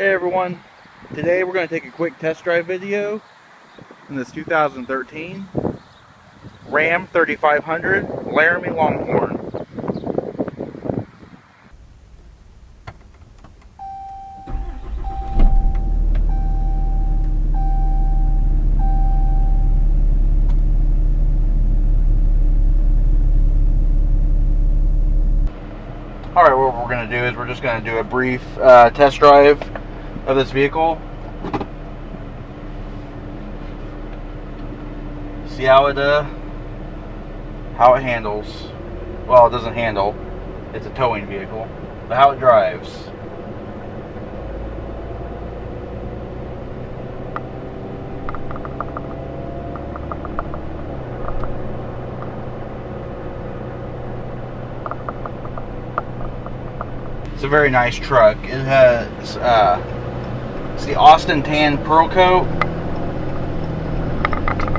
Hey everyone, today we're going to take a quick test drive video in this 2013 Ram 3500 Laramie Longhorn. Alright, what we're going to do is we're just going to do a brief test drive of this vehicle. See how it handles. Well, it doesn't handle. It's a towing vehicle. But how it drives. It's a very nice truck. It has it's the Austin Tan Pearl Coat.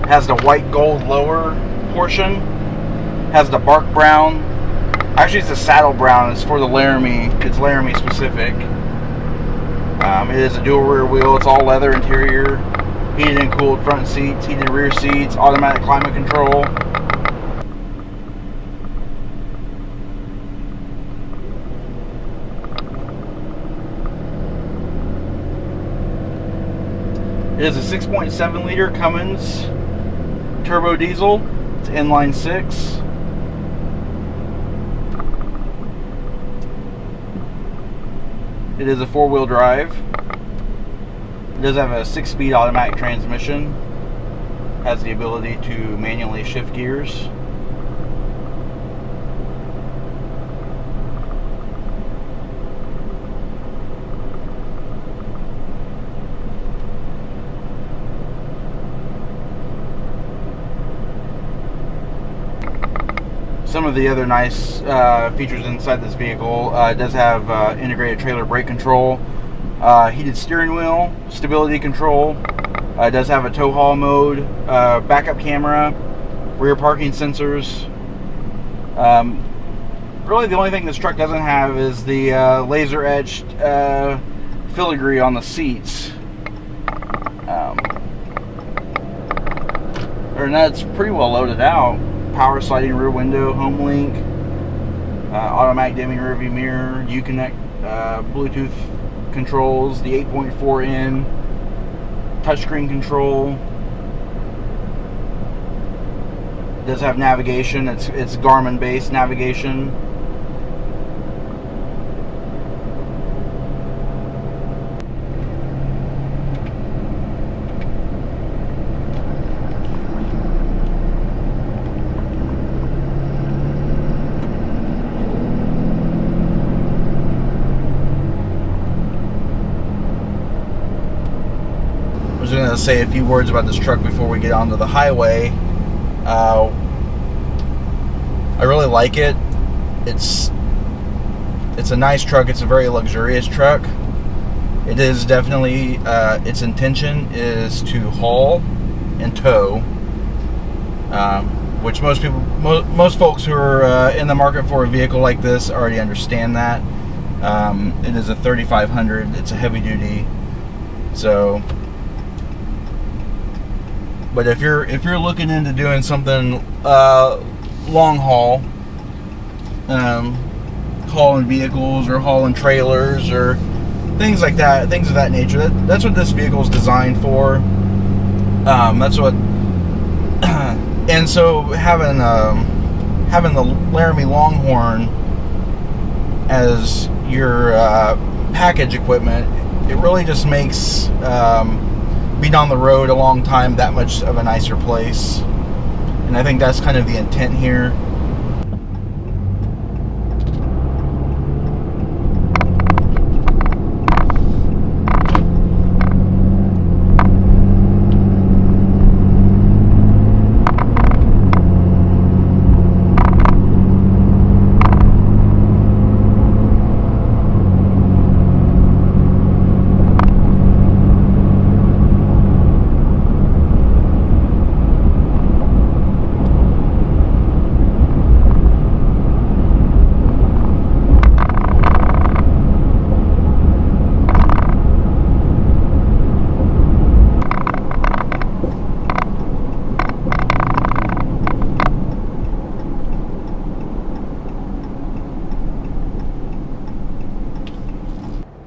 Has the white gold lower portion. Has the bark brown. Actually, it's a saddle brown. It's for the Laramie. It's Laramie specific. It is a dual rear wheel. It's all leather interior. Heated and cooled front seats. Heated rear seats. Automatic climate control. It is a 6.7 liter Cummins turbo diesel. It's inline 6. It is a 4-wheel drive. It does have a 6-speed automatic transmission. Has the ability to manually shift gears. Some of the other nice features inside this vehicle, it does have integrated trailer brake control, heated steering wheel, stability control. It does have a tow haul mode, backup camera, rear parking sensors. Really the only thing this truck doesn't have is the laser etched filigree on the seats. Other than that, it's pretty well loaded out. Power sliding rear window, home link, automatic dimming rear view mirror, Uconnect Bluetooth controls, the 8.4N touchscreen control. It does have navigation. It's Garmin based navigation. I'm just going to say a few words about this truck before we get onto the highway. I really like it. It's a nice truck. It's a very luxurious truck. It is definitely its intention is to haul and tow, which most folks who are in the market for a vehicle like this already understand that. It is a 3500. It's a heavy duty. So. But if you're looking into doing something long haul, hauling vehicles or hauling trailers or things like that, things of that nature, that's what this vehicle is designed for. That's what, and so having the Laramie Longhorn as your package equipment, it really just makes being on the road a long time that much of a nicer place. And I think that's kind of the intent here.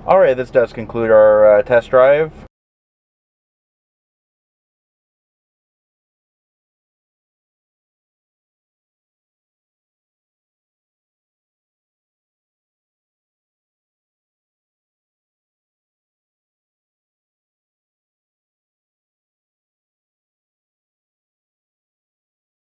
Alright, this does conclude our test drive.